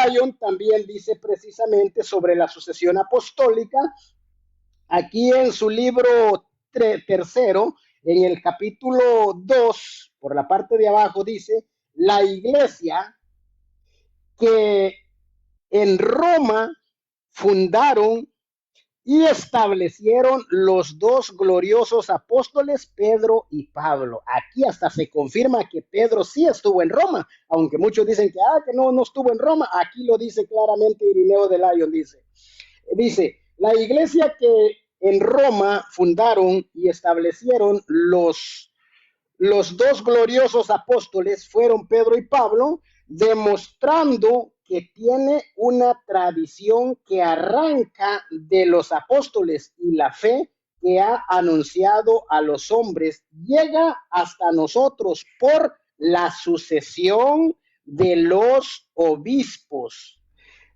Lyon también dice precisamente sobre la sucesión apostólica. Aquí en su libro tercero, en el capítulo 2, por la parte de abajo, dice, la iglesia que en Roma fundaron y establecieron los dos gloriosos apóstoles Pedro y Pablo. Aquí hasta se confirma que Pedro sí estuvo en Roma, aunque muchos dicen que no estuvo en Roma. Aquí lo dice claramente Irineo de Lyon, dice, la iglesia que en Roma fundaron y establecieron los dos gloriosos apóstoles fueron Pedro y Pablo, demostrando que tiene una tradición que arranca de los apóstoles y la fe que ha anunciado a los hombres llega hasta nosotros por la sucesión de los obispos.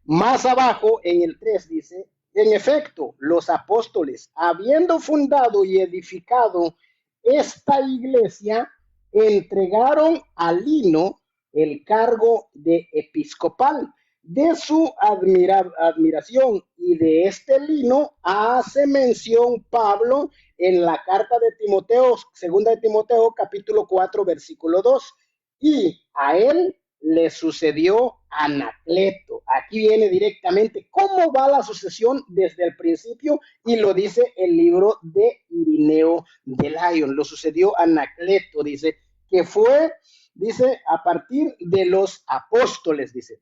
Más abajo, en el 3 dice, en efecto, los apóstoles, habiendo fundado y edificado esta iglesia, entregaron a Lino el cargo de episcopal. De su admiración y de este Lino hace mención Pablo en la carta de Timoteo, segunda de Timoteo, capítulo 4, versículo 2. Y a él le sucedió Anacleto. Aquí viene directamente cómo va la sucesión desde el principio y lo dice el libro de Irineo de Lyon. Lo sucedió Anacleto, dice, que fue, dice, a partir de los apóstoles, dice.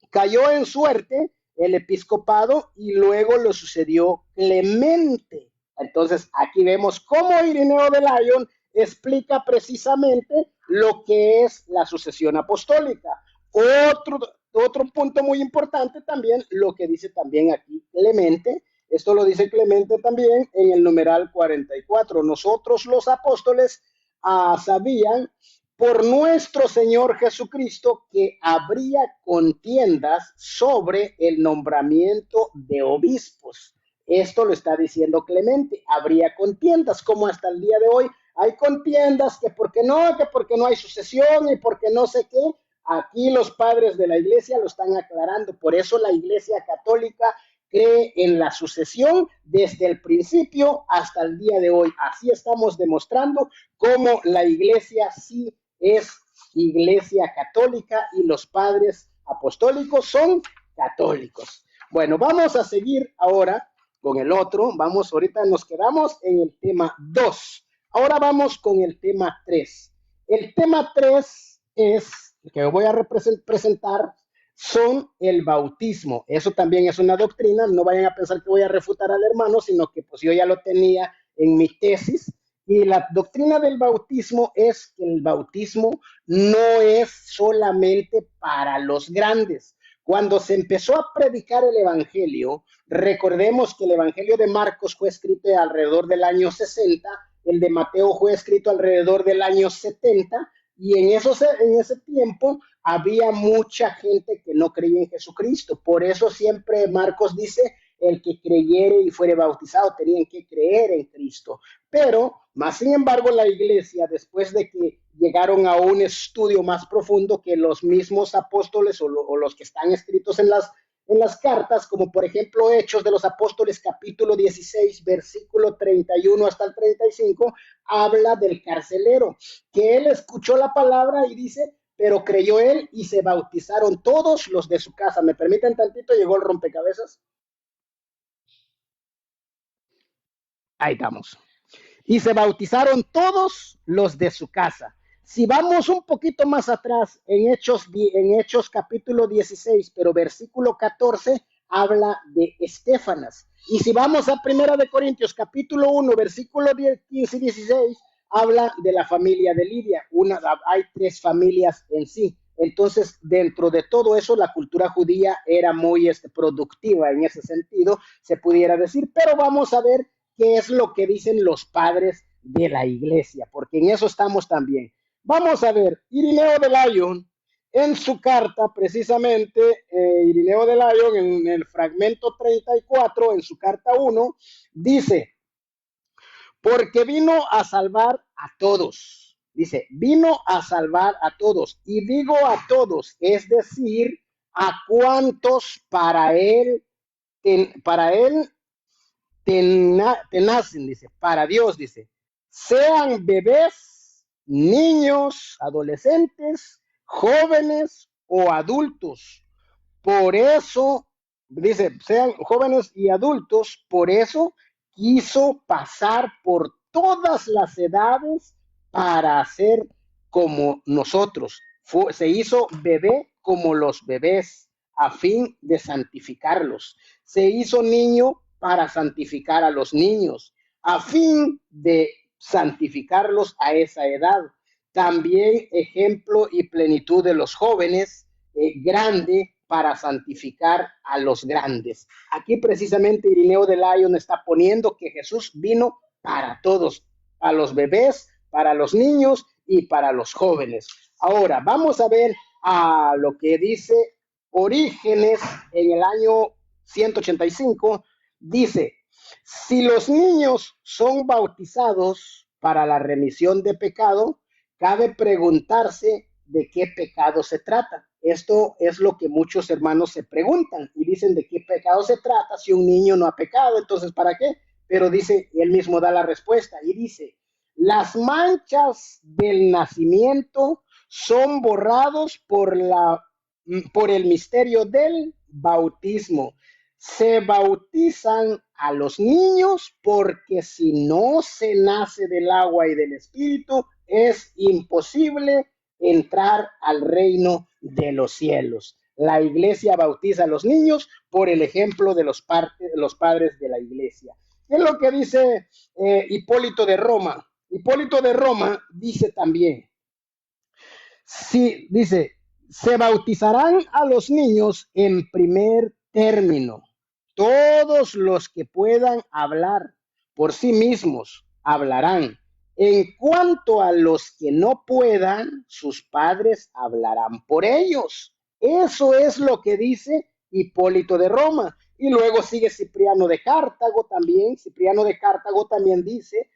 Cayó en suerte el episcopado y luego lo sucedió Clemente. Entonces aquí vemos cómo Irineo de Lyon explica precisamente lo que es la sucesión apostólica. Otro punto muy importante también, lo que dice también aquí Clemente, esto lo dice Clemente también en el numeral 44. Nosotros los apóstoles sabían por nuestro Señor Jesucristo que habría contiendas sobre el nombramiento de obispos. Esto lo está diciendo Clemente, habría contiendas, como hasta el día de hoy hay contiendas, que porque no hay sucesión y porque no sé qué. Aquí los padres de la iglesia lo están aclarando, por eso la iglesia católica cree en la sucesión desde el principio hasta el día de hoy. Así estamos demostrando cómo la iglesia sí es iglesia católica y los padres apostólicos son católicos. Bueno, vamos a seguir ahora con el otro. Ahorita nos quedamos en el tema 2. Ahora vamos con el tema 3. El tema 3 es, que voy a presentar, son el bautismo. Eso también es una doctrina. No vayan a pensar que voy a refutar al hermano, sino que pues yo ya lo tenía en mi tesis. Y la doctrina del bautismo es que el bautismo no es solamente para los grandes. Cuando se empezó a predicar el evangelio, recordemos que el evangelio de Marcos fue escrito alrededor del año 60, el de Mateo fue escrito alrededor del año 70, y en ese tiempo había mucha gente que no creía en Jesucristo. Por eso siempre Marcos dice, el que creyere y fuere bautizado, tenían que creer en Cristo. Pero, más sin embargo, la iglesia, después de que llegaron a un estudio más profundo que los mismos apóstoles o los que están escritos en las cartas, como por ejemplo Hechos de los Apóstoles, capítulo 16, versículo 31 hasta el 35, habla del carcelero, que él escuchó la palabra y dice, pero creyó él y se bautizaron todos los de su casa. ¿Me permiten tantito? Llegó el rompecabezas. Ahí estamos. Y se bautizaron todos los de su casa. Si vamos un poquito más atrás, en Hechos capítulo 16, pero versículo 14, habla de Estefanas. Y si vamos a Primera de Corintios capítulo 1, versículo 15 y 16, habla de la familia de Lidia. Hay 3 familias en sí. Entonces, dentro de todo eso, la cultura judía era muy productiva en ese sentido, se pudiera decir. Pero vamos a ver qué es lo que dicen los padres de la iglesia, porque en eso estamos también. Vamos a ver, Irineo de Lyon, en su carta, precisamente, Irineo de Lyon, en el fragmento 34, en su carta 1, dice, porque vino a salvar a todos. Dice, vino a salvar a todos. Y digo a todos, es decir, a cuantos para él nacen, dice, para Dios, dice, sean bebés, niños, adolescentes, jóvenes o adultos. Por eso, dice, sean jóvenes y adultos, por eso quiso pasar por todas las edades para ser como nosotros. Se hizo bebé como los bebés a fin de santificarlos. Se hizo niño para santificar a los niños, a fin de santificarlos a esa edad. También ejemplo y plenitud de los jóvenes, grande para santificar a los grandes. Aquí precisamente Irineo de Lyon está poniendo que Jesús vino para todos, para los bebés, para los niños y para los jóvenes. Ahora vamos a ver a lo que dice Orígenes en el año 185. Dice, si los niños son bautizados para la remisión de pecado, cabe preguntarse de qué pecado se trata. Esto es lo que muchos hermanos se preguntan y dicen de qué pecado se trata si un niño no ha pecado, entonces ¿para qué? Pero dice, él mismo da la respuesta y dice, las manchas del nacimiento son borrados por el misterio del bautismo. Se bautizan a los niños porque si no se nace del agua y del espíritu, es imposible entrar al reino de los cielos. La iglesia bautiza a los niños por el ejemplo de los padres de la iglesia. ¿Qué es lo que dice Hipólito de Roma? Hipólito de Roma dice también, sí, dice, se bautizarán a los niños en primer término. Todos los que puedan hablar por sí mismos hablarán. En cuanto a los que no puedan, sus padres hablarán por ellos. Eso es lo que dice Hipólito de Roma. Y luego sigue Cipriano de Cartago también. Cipriano de Cartago también dice,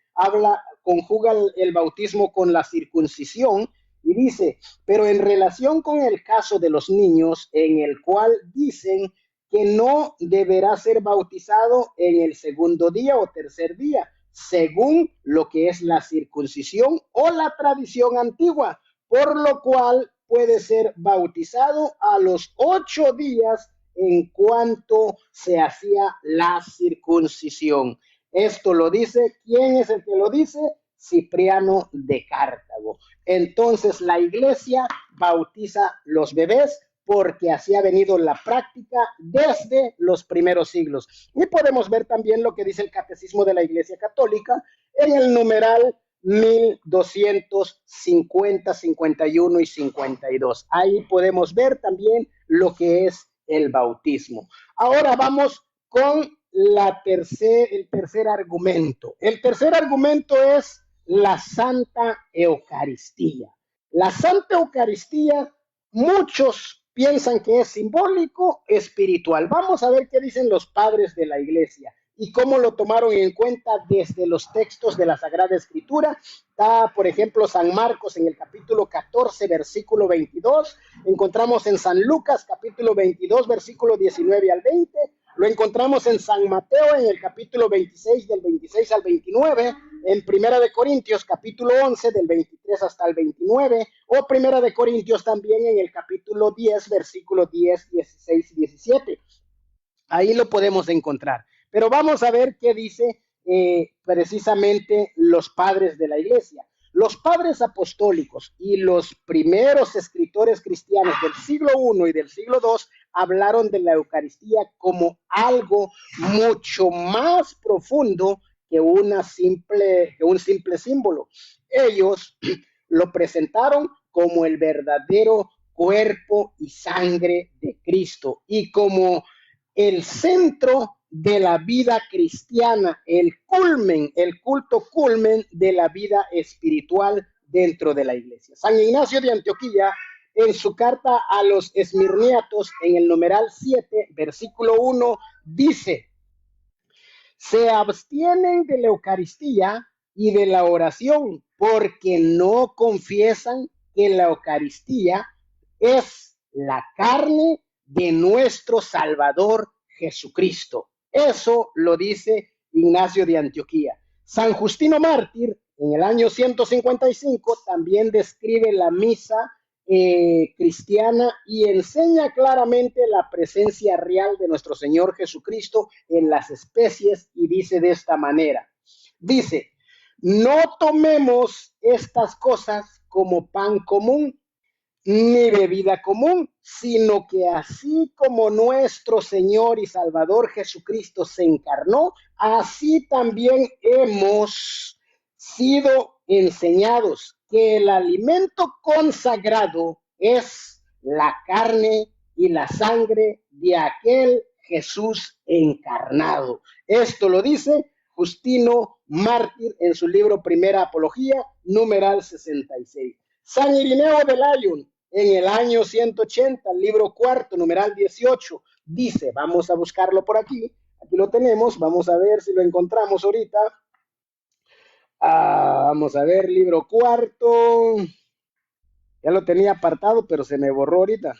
conjuga el bautismo con la circuncisión y dice, pero en relación con el caso de los niños, en el cual dicen que no deberá ser bautizado en el segundo día o tercer día, según lo que es la circuncisión o la tradición antigua, por lo cual puede ser bautizado a los 8 días en cuanto se hacía la circuncisión. Esto lo dice, ¿quién es el que lo dice? Cipriano de Cartago. Entonces la iglesia bautiza los bebés porque así ha venido la práctica desde los primeros siglos. Y podemos ver también lo que dice el Catecismo de la Iglesia Católica en el numeral 1250, 51 y 52. Ahí podemos ver también lo que es el bautismo. Ahora vamos con el tercer argumento. El tercer argumento es la Santa Eucaristía. La Santa Eucaristía, muchos piensan que es simbólico, espiritual. Vamos a ver qué dicen los padres de la iglesia y cómo lo tomaron en cuenta desde los textos de la Sagrada Escritura. Está, por ejemplo, San Marcos en el capítulo 14, versículo 22. Encontramos en San Lucas, capítulo 22, versículo 19 al 20. Lo encontramos en San Mateo en el capítulo 26, del 26 al 29, en Primera de Corintios, capítulo 11, del 23 hasta el 29, o Primera de Corintios también en el capítulo 10, versículos 10, 16 y 17. Ahí lo podemos encontrar. Pero vamos a ver qué dice precisamente los padres de la iglesia. Los padres apostólicos y los primeros escritores cristianos del siglo I y del siglo II hablaron de la Eucaristía como algo mucho más profundo que un simple símbolo. Ellos lo presentaron como el verdadero cuerpo y sangre de Cristo y como el centro de la vida cristiana, el culto culmen de la vida espiritual dentro de la iglesia. San Ignacio de Antioquía, en su carta a los esmirniatos, en el numeral 7, versículo 1, dice, se abstienen de la Eucaristía y de la oración porque no confiesan que la Eucaristía es la carne de nuestro Salvador Jesucristo. Eso lo dice Ignacio de Antioquía. San Justino Mártir, en el año 155, también describe la misa cristiana y enseña claramente la presencia real de nuestro Señor Jesucristo en las especies, y dice de esta manera, dice, no tomemos estas cosas como pan común ni bebida común, sino que así como nuestro Señor y Salvador Jesucristo se encarnó, así también hemos sido enseñados que el alimento consagrado es la carne y la sangre de aquel Jesús encarnado. Esto lo dice Justino Mártir en su libro Primera Apología, numeral 66. San Irineo de Lyon, en el año 180, libro cuarto, numeral 18, dice, vamos a buscarlo por aquí lo tenemos, vamos a ver si lo encontramos ahorita. Vamos a ver, libro cuarto, ya lo tenía apartado, pero se me borró ahorita,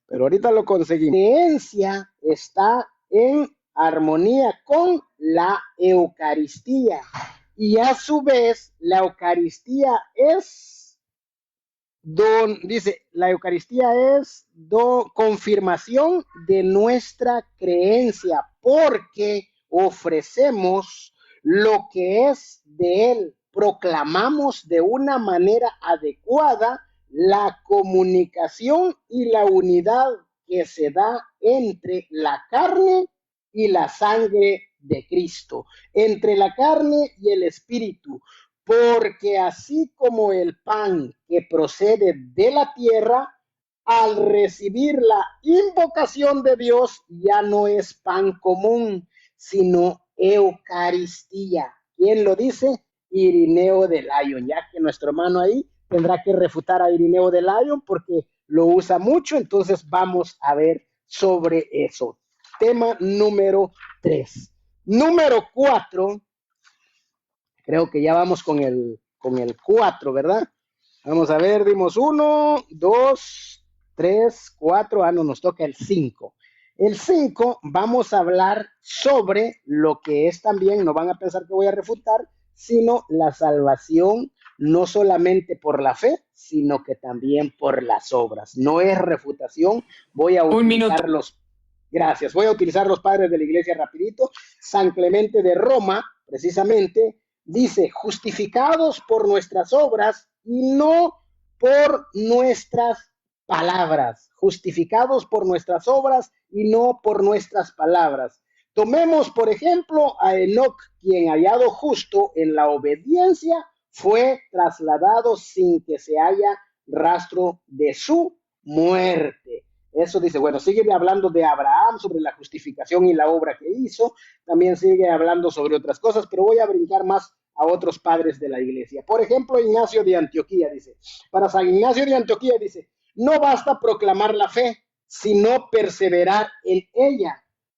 pero ahorita lo conseguí. La creencia está en armonía con la Eucaristía, y a su vez la Eucaristía es dice, la Eucaristía es confirmación de nuestra creencia, porque ofrecemos lo que es de Él. Proclamamos de una manera adecuada la comunicación y la unidad que se da entre la carne y la sangre de Cristo, entre la carne y el Espíritu. Porque así como el pan que procede de la tierra, al recibir la invocación de Dios, ya no es pan común, sino Eucaristía. ¿Quién lo dice? Irineo de Lyon, ya que nuestro hermano ahí tendrá que refutar a Irineo de Lyon porque lo usa mucho, entonces vamos a ver sobre eso. Tema número 3. Número 4. Creo que ya vamos con el 4, ¿verdad? Vamos a ver, dimos 1, 2, 3, 4. No, nos toca el 5. El 5 vamos a hablar sobre lo que es también, no van a pensar que voy a refutar, sino la salvación, no solamente por la fe, sino que también por las obras. No es refutación, voy a utilizar gracias, voy a utilizar los padres de la iglesia rapidito. San Clemente de Roma, precisamente, dice, justificados por nuestras obras y no por nuestras palabras. Justificados por nuestras obras y no por nuestras palabras. Tomemos, por ejemplo, a Enoc, quien hallado justo en la obediencia, fue trasladado sin que se haya rastro de su muerte. Eso dice, bueno, sigue hablando de Abraham, sobre la justificación y la obra que hizo, también sigue hablando sobre otras cosas, pero voy a brincar más a otros padres de la iglesia. Por ejemplo, Ignacio de Antioquía dice, para San Ignacio de Antioquía dice, no basta proclamar la fe, sino perseverar en ella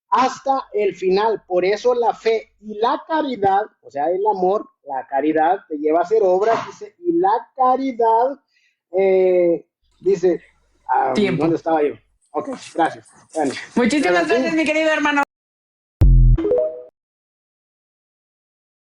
hasta el final. Por eso la fe y la caridad, o sea, el amor, la caridad te lleva a hacer obras, dice, y la caridad, dice, ¿dónde estaba yo? Ok, gracias. Bueno, muchísimas gracias, mi querido hermano.